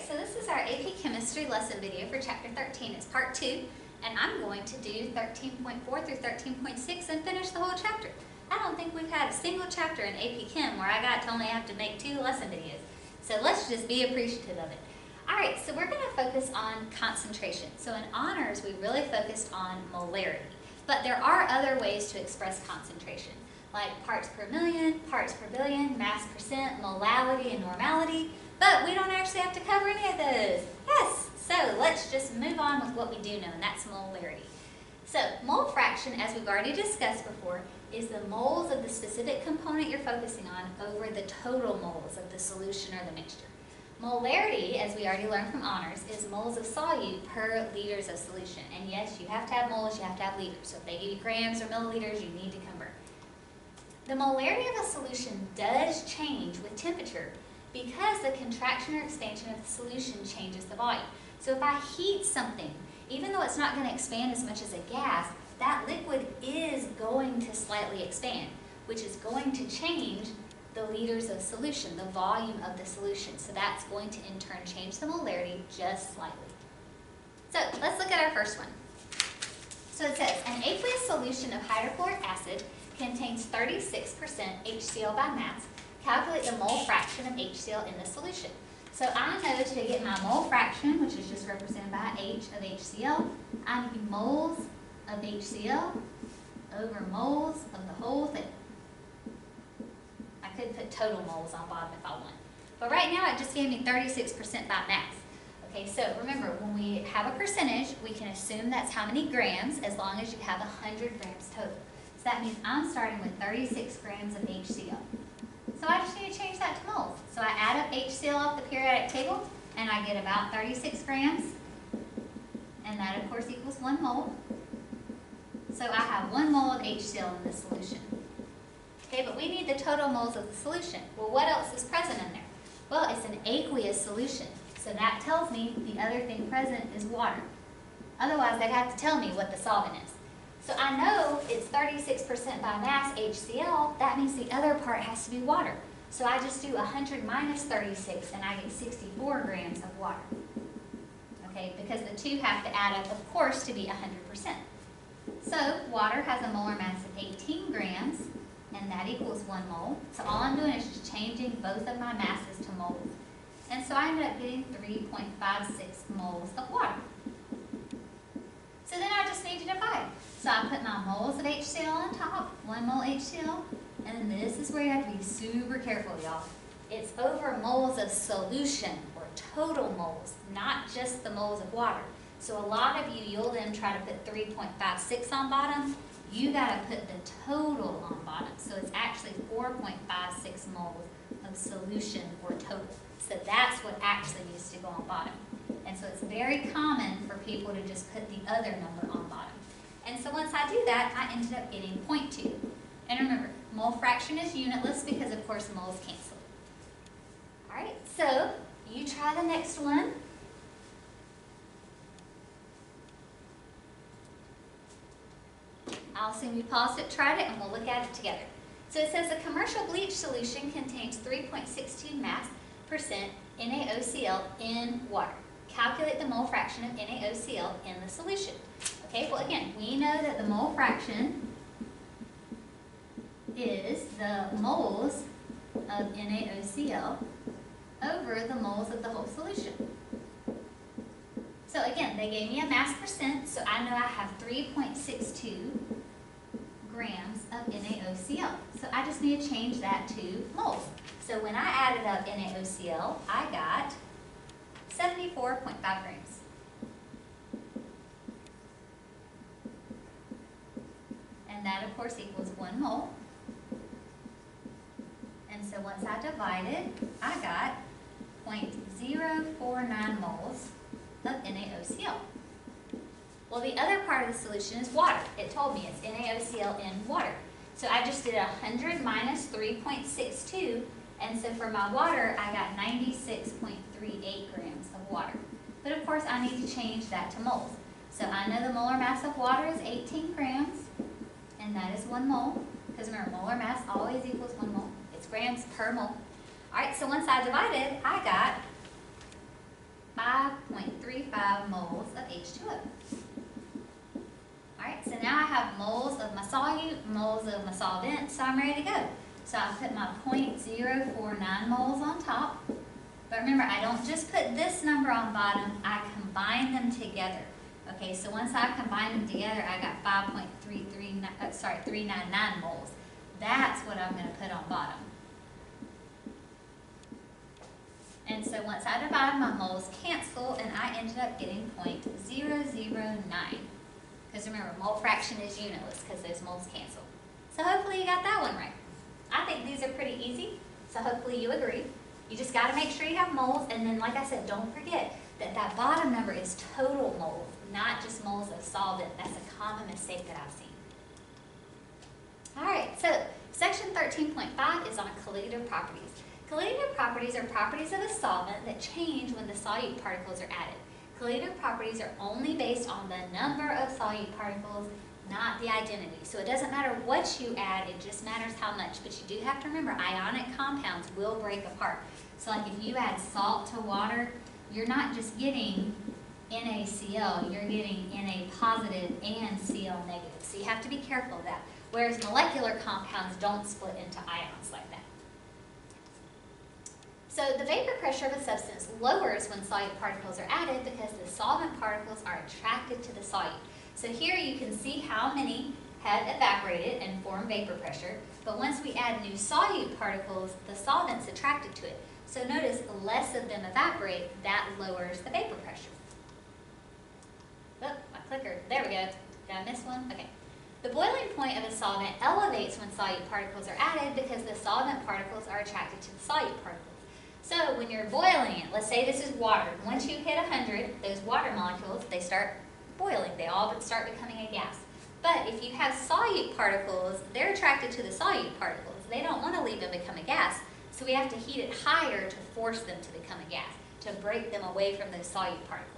so this is our AP Chemistry lesson video for Chapter 13. It's Part 2, and I'm going to do 13.4 through 13.6 and finish the whole chapter. I don't think we've had a single chapter in AP Chem where I got to only have to make 2 lesson videos. So let's just be appreciative of it. Alright, so we're going to focus on concentration. So in honors, we really focused on molarity. But there are other ways to express concentration, like parts per million, parts per billion, mass percent, molality, and normality. But we don't actually have to cover any of those. Yes, so let's just move on with what we do know, and that's molarity. So mole fraction, as we've already discussed before, is the moles of the specific component you're focusing on over the total moles of the solution or the mixture. Molarity, as we already learned from honors, is moles of solute per liters of solution. And yes, you have to have moles, you have to have liters. So if they give you grams or milliliters, you need to convert. The molarity of a solution does change with temperature because the contraction or expansion of the solution changes the volume. So if I heat something, even though it's not going to expand as much as a gas, that liquid is going to slightly expand, which is going to change the liters of solution, the volume of the solution. So that's going to in turn change the molarity just slightly. So let's look at our first one. So it says, an aqueous solution of hydrochloric acid contains 36% HCl by mass. Calculate the mole fraction of HCl in the solution. So I know to get my mole fraction, which is just represented by H of HCl, I need moles of HCl over moles of the whole thing. I could put total moles on bottom if I want. But right now it just gave me 36% by mass. Okay, so remember, when we have a percentage, we can assume that's how many grams as long as you have 100 grams total. So that means I'm starting with 36 grams of HCl. So I just need to change that to moles. So I add up HCl off the periodic table, and I get about 36 grams. And that, of course, equals 1 mole. So I have 1 mole of HCl in this solution. Okay, but we need the total moles of the solution. Well, what else is present in there? Well, it's an aqueous solution. So that tells me the other thing present is water. Otherwise, they'd have to tell me what the solvent is. So I know it's 36% by mass HCl, that means the other part has to be water. So I just do 100 minus 36 and I get 64 grams of water. Okay, because the two have to add up, of course, to be 100%. So water has a molar mass of 18 grams, and that equals 1 mole. So all I'm doing is just changing both of my masses to moles. And so I ended up getting 3.56 moles of water. So then I just need to divide. So I put my moles of HCl on top, 1 mole HCl, and this is where you have to be super careful, y'all. It's over moles of solution, or total moles, not just the moles of water. So a lot of you, you'll then try to put 3.56 on bottom. You got to put the total on bottom. So it's actually 4.56 moles of solution or total. So that's what actually needs to go on bottom. And so it's very common for people to just put the other number on bottom. And so once I do that, I ended up getting 0.2. And remember, mole fraction is unitless because, of course, moles cancel. All right, so you try the next one. I'll assume you paused it, tried it, and we'll look at it together. So it says a commercial bleach solution contains 3.62 mass percent NaOCl in water. Calculate the mole fraction of NaOCl in the solution. Okay, well again, we know that the mole fraction is the moles of NaOCl over the moles of the whole solution. So again, they gave me a mass percent, so I know I have 3.62 grams of NaOCl. So I just need to change that to moles. So when I added up NaOCl, I got 74.5 grams. And that, of course, equals 1 mole. And so once I divided, I got 0.049 moles of NaOCl. Well, the other part of the solution is water. It told me it's NaOCl in water. So I just did 100 minus 3.62, and so for my water, I got 96.38 grams of water. But of course, I need to change that to moles. So I know the molar mass of water is 18 grams, and that is 1 mole, because remember, molar mass always equals 1 mole. It's grams per mole. All right, so once I divided, I got 5.35 moles of H2O. Alright, so now I have moles of my solute, moles of my solvent, so I'm ready to go. So I put my 0.049 moles on top. But remember, I don't just put this number on bottom, I combine them together. Okay, so once I combine them together, I got 399 moles. That's what I'm going to put on bottom. And so once I divide, my moles cancel, and I ended up getting 0.009. Because remember, mole fraction is uniless because those moles cancel. So hopefully you got that one right. I think these are pretty easy, so hopefully you agree. You just got to make sure you have moles, and then like I said, don't forget that that bottom number is total moles, not just moles of solvent. That's a common mistake that I've seen. Alright, so section 13.5 is on colligative properties. Colligative properties are properties of a solvent that change when the solute particles are added. Colligative properties are only based on the number of solute particles, not the identity. So it doesn't matter what you add, it just matters how much. But you do have to remember, ionic compounds will break apart. So like if you add salt to water, you're not just getting NaCl, you're getting Na positive and Cl negative. So you have to be careful of that. Whereas molecular compounds don't split into ions like that. So the vapor pressure of a substance lowers when solute particles are added because the solvent particles are attracted to the solute. So here you can see how many have evaporated and formed vapor pressure, but once we add new solute particles, the solvent's attracted to it. So notice less of them evaporate, that lowers the vapor pressure. Oh, my clicker, there we go. Did I miss one? Okay. The boiling point of a solvent elevates when solute particles are added because the solvent particles are attracted to the solute particles. So when you're boiling it, let's say this is water. Once you hit 100, those water molecules, they start boiling. They all start becoming a gas. But if you have solute particles, they're attracted to the solute particles. They don't want to leave them become a gas. So we have to heat it higher to force them to become a gas, to break them away from those solute particles.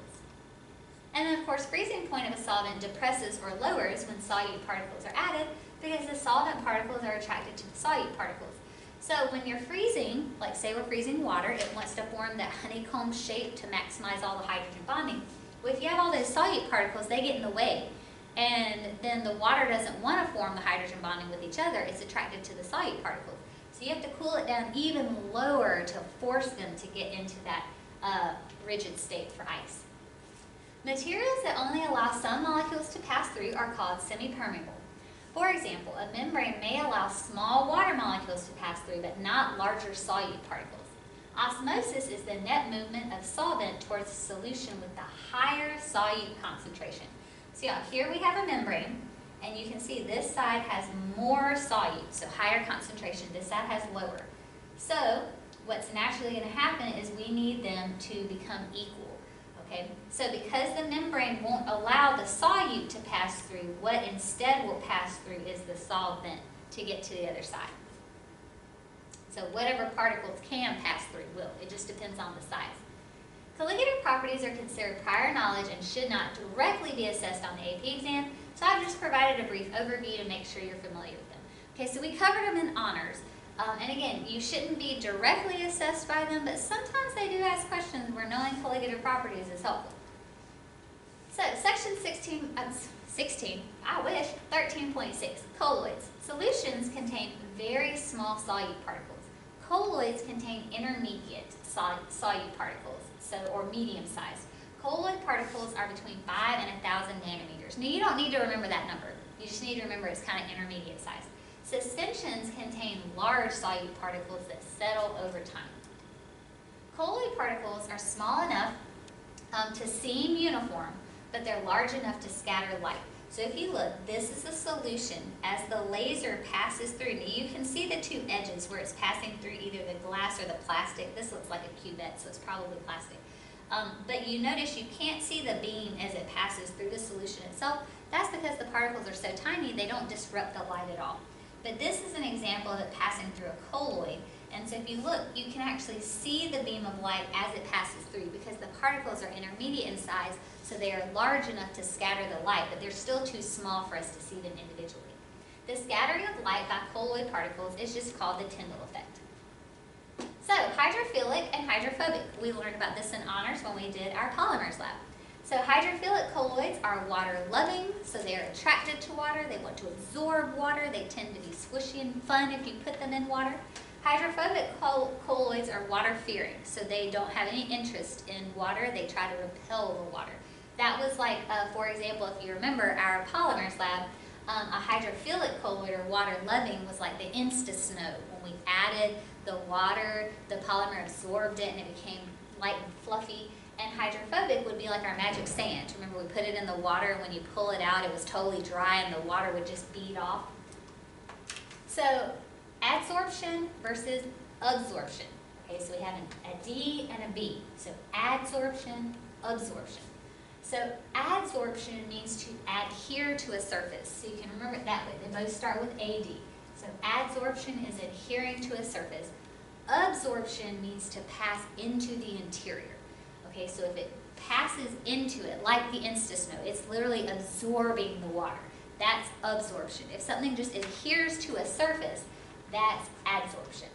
And then of course, freezing point of a solvent depresses or lowers when solute particles are added because the solvent particles are attracted to the solute particles. So when you're freezing, like say we're freezing water, it wants to form that honeycomb shape to maximize all the hydrogen bonding. Well, if you have all those solute particles, they get in the way. And then the water doesn't want to form the hydrogen bonding with each other. It's attracted to the solute particles. So you have to cool it down even lower to force them to get into that rigid state for ice. Materials that only allow some molecules to pass through are called semi-permeable. For example, a membrane may allow small water molecules to pass through, but not larger solute particles. Osmosis is the net movement of solvent towards a solution with the higher solute concentration. So yeah, here we have a membrane, and you can see this side has more solute, so higher concentration. This side has lower. So what's naturally going to happen is we need them to become equal. Okay? So because the membrane won't allow the solute to pass through, what instead will pass through is the solvent to get to the other side. So whatever particles can pass through will. It just depends on the size. Colligative properties are considered prior knowledge and should not directly be assessed on the AP exam, so I've just provided a brief overview to make sure you're familiar with them. Okay, so we covered them in honors. And again, you shouldn't be directly assessed by them, but sometimes they do ask questions where knowing colligative properties is helpful. So section 13.6, colloids. Solutions contain very small solute particles. Colloids contain intermediate solute particles, or medium sized. Colloid particles are between 5 and 1,000 nanometers. Now you don't need to remember that number. You just need to remember it's kind of intermediate size. Suspensions contain large solute particles that settle over time. Colloid particles are small enough to seem uniform, but they're large enough to scatter light. So if you look, this is a solution. As the laser passes through, now you can see the two edges where it's passing through either the glass or the plastic. This looks like a cuvette, so it's probably plastic. But you notice you can't see the beam as it passes through the solution itself. That's because the particles are so tiny, they don't disrupt the light at all. But this is an example of it passing through a colloid. And so if you look, you can actually see the beam of light as it passes through because the particles are intermediate in size, so they are large enough to scatter the light, but they're still too small for us to see them individually. The scattering of light by colloid particles is just called the Tyndall effect. So hydrophilic and hydrophobic. We learned about this in honors when we did our polymers lab. So hydrophilic colloids are water loving, so they are attracted to water, they want to absorb water, they tend to be squishy and fun if you put them in water. Hydrophobic colloids are water fearing, so they don't have any interest in water, they try to repel the water. That was like, for example, if you remember our polymers lab, a hydrophilic colloid or water loving was like the Insta-Snow. When we added the water, the polymer absorbed it and it became light and fluffy. And hydrophobic would be like our magic sand. Remember, we put it in the water, and when you pull it out, it was totally dry and the water would just bead off. So adsorption versus absorption. Okay, so we have a D and a B. So adsorption, absorption. So adsorption means to adhere to a surface. So you can remember it that way. They both start with AD. So adsorption is adhering to a surface. Absorption means to pass into the interior. Okay, so if it passes into it, like the Insta-Snow, it's literally absorbing the water. That's absorption. If something just adheres to a surface, that's adsorption.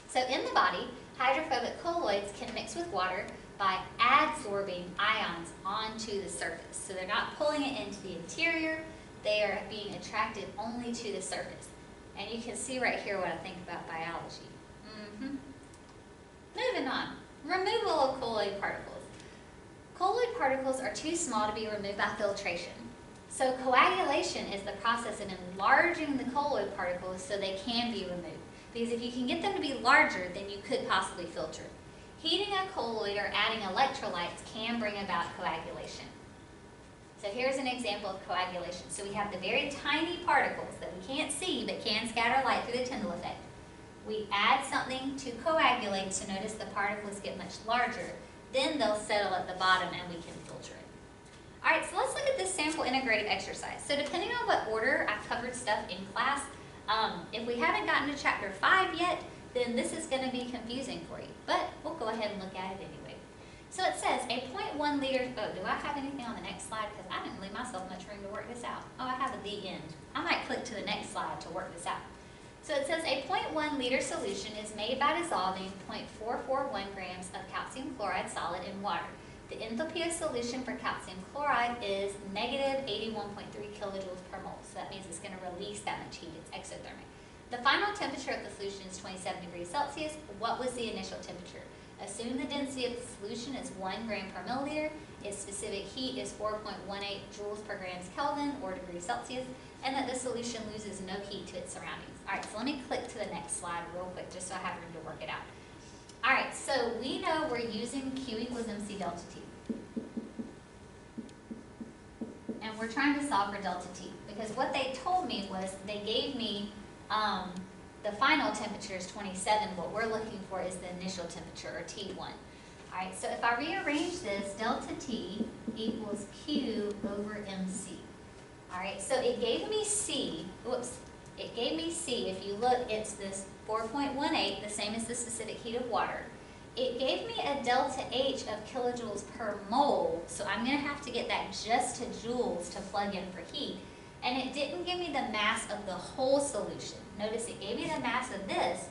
So in the body, hydrophobic colloids can mix with water by adsorbing ions onto the surface. So they're not pulling it into the interior, they are being attracted only to the surface. And you can see right here what I think about biology. Moving on. Removal of colloid particles. Colloid particles are too small to be removed by filtration. So coagulation is the process of enlarging the colloid particles so they can be removed. Because if you can get them to be larger, then you could possibly filter. Heating a colloid or adding electrolytes can bring about coagulation. So here's an example of coagulation. So we have the very tiny particles that we can't see but can scatter light through the Tyndall effect. We add something to coagulate, so notice the particles get much larger. Then they'll settle at the bottom and we can filter it. All right, so let's look at this sample integrated exercise. So depending on what order I've covered stuff in class, if we haven't gotten to chapter 5 yet, then this is going to be confusing for you. But we'll go ahead and look at it anyway. So it says a 0.1 liter, do I have anything on the next slide? Because I didn't leave myself much room to work this out. Oh, I have at the end. I might click to the next slide to work this out. So it says a 0.1 liter solution is made by dissolving 0.441 grams of calcium chloride solid in water. The enthalpy of solution for calcium chloride is negative 81.3 kilojoules per mole. So that means it's going to release that much heat. It's exothermic. The final temperature of the solution is 27 degrees Celsius. What was the initial temperature? Assume the density of the solution is 1 gram per milliliter. Its specific heat is 4.18 joules per grams Kelvin or degrees Celsius, and that the solution loses no heat to its surroundings. All right, so let me click to the next slide real quick just so I have room to work it out. All right, so we know we're using Q equals MC delta T. And we're trying to solve for delta T because what they told me was they gave me the final temperature is 27. What we're looking for is the initial temperature, or T1. All right, so if I rearrange this, delta T equals Q over MC. All right, so it gave me C. Whoops. It gave me C. If you look, it's this 4.18, the same as the specific heat of water. It gave me a delta H of kilojoules per mole, so I'm going to have to get that just to joules to plug in for heat. And it didn't give me the mass of the whole solution. Notice it gave me the mass of this,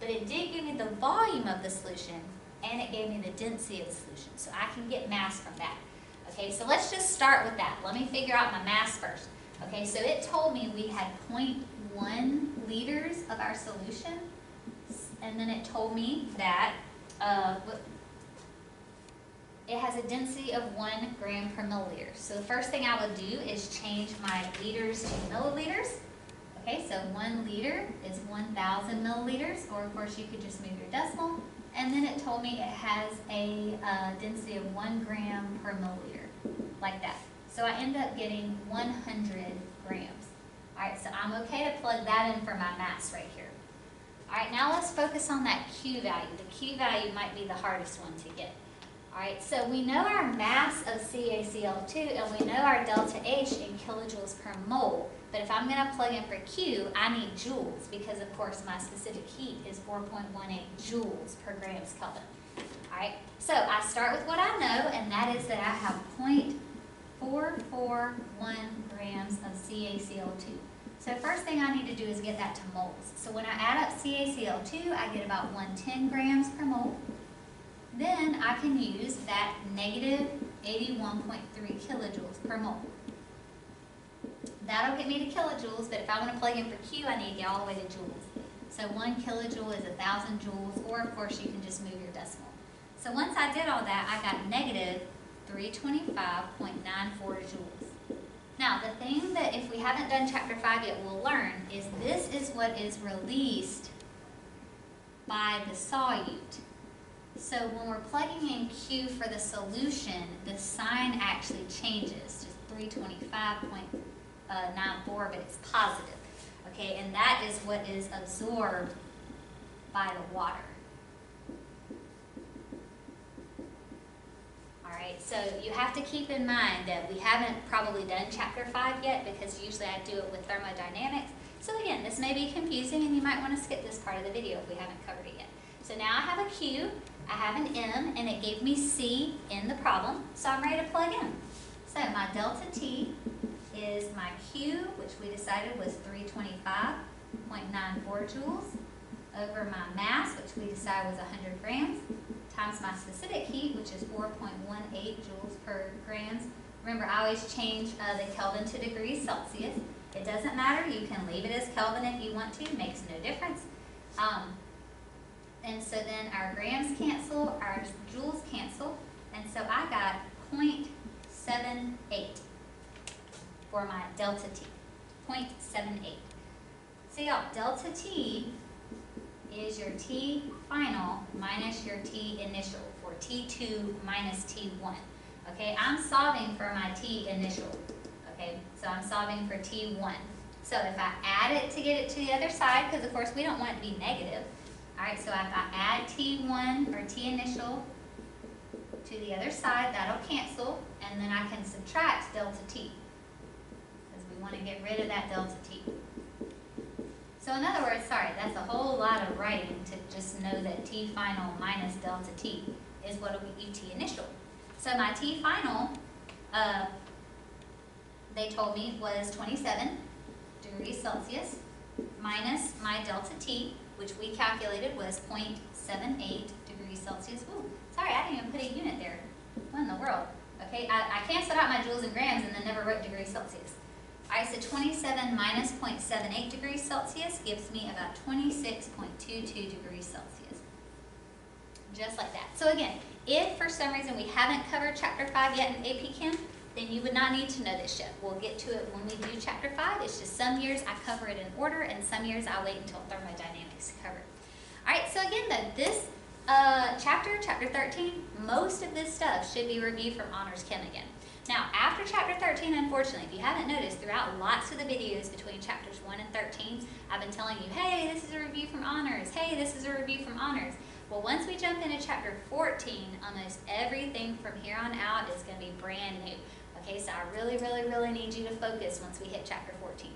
but it did give me the volume of the solution, and it gave me the density of the solution. So I can get mass from that. Okay, so let's just start with that. Let me figure out my mass first. Okay, so it told me we had 0.1 liters of our solution, and then it told me that it has a density of 1 gram per milliliter. So the first thing I would do is change my liters to milliliters. Okay, so 1 liter is 1,000 milliliters, or of course you could just move your decimal. And then it told me it has a density of 1 gram per milliliter, like that. So I end up getting 100 grams. All right, so I'm okay to plug that in for my mass right here. All right, now let's focus on that Q value. The Q value might be the hardest one to get. All right, so we know our mass of CaCl2 and we know our delta H in kilojoules per mole. But if I'm going to plug in for Q, I need joules because, of course, my specific heat is 4.18 joules per grams Kelvin. All right, so I start with what I know, and that is that I have 0.441 grams of CaCl2. So first thing I need to do is get that to moles. So when I add up CaCl2, I get about 110 grams per mole. Then I can use that negative 81.3 kilojoules per mole. That'll get me to kilojoules, but if I want to plug in for Q, I need to get all the way to joules. So 1 kilojoule is 1,000 joules, or of course you can just move your decimal. So once I did all that, I got negative 325.94 joules. Now, the thing that if we haven't done chapter 5 yet, we'll learn is this is what is released by the solute. So when we're plugging in Q for the solution, the sign actually changes to 325.94, but it's positive. Okay, and that is what is absorbed by the water. Alright, so you have to keep in mind that we haven't probably done chapter 5 yet, because usually I do it with thermodynamics. So again, this may be confusing and you might want to skip this part of the video if we haven't covered it yet. So now I have a Q, I have an M, and it gave me C in the problem, so I'm ready to plug in. So my delta T is my Q, which we decided was 325.94 joules, over my mass, which we decided was 100 grams, times my specific heat, which is 4.18 joules per grams. Remember, I always change the Kelvin to degrees Celsius. It doesn't matter. You can leave it as Kelvin if you want to. It makes no difference. And so then our grams cancel, our joules cancel, and so I got 0.78 for my delta T. 0.78. So y'all, delta T is your T final minus your T initial, for T2 minus T1. Okay, I'm solving for my T initial. Okay, so I'm solving for T1. So if I add it to get it to the other side, because of course we don't want it to be negative. Alright, so if I add T1 or T initial to the other side, that'll cancel, and then I can subtract delta T, because we want to get rid of that delta T. So in other words, sorry, that's a whole lot of writing to just know that T final minus delta T is what will give you T initial. So my T final, they told me was 27 degrees Celsius minus my delta T, which we calculated was 0.78 degrees Celsius. Ooh, sorry, I didn't even put a unit there. What in the world? Okay, I canceled out my joules and grams and then never wrote degrees Celsius. Alright, so 27 minus 0.78 degrees Celsius gives me about 26.22 degrees Celsius. Just like that. So again, if for some reason we haven't covered chapter 5 yet in AP Chem, then you would not need to know this yet. We'll get to it when we do chapter 5. It's just some years I cover it in order, and some years I wait until thermodynamics to cover it. Alright, so again though, this chapter 13, most of this stuff should be reviewed from Honors Chem again. Now, after chapter 13, unfortunately, if you haven't noticed, throughout lots of the videos between chapters 1 and 13, I've been telling you, hey, this is a review from Honors. Hey, this is a review from Honors. Well, once we jump into chapter 14, almost everything from here on out is going to be brand new. Okay, so I really, really, really need you to focus once we hit chapter 14.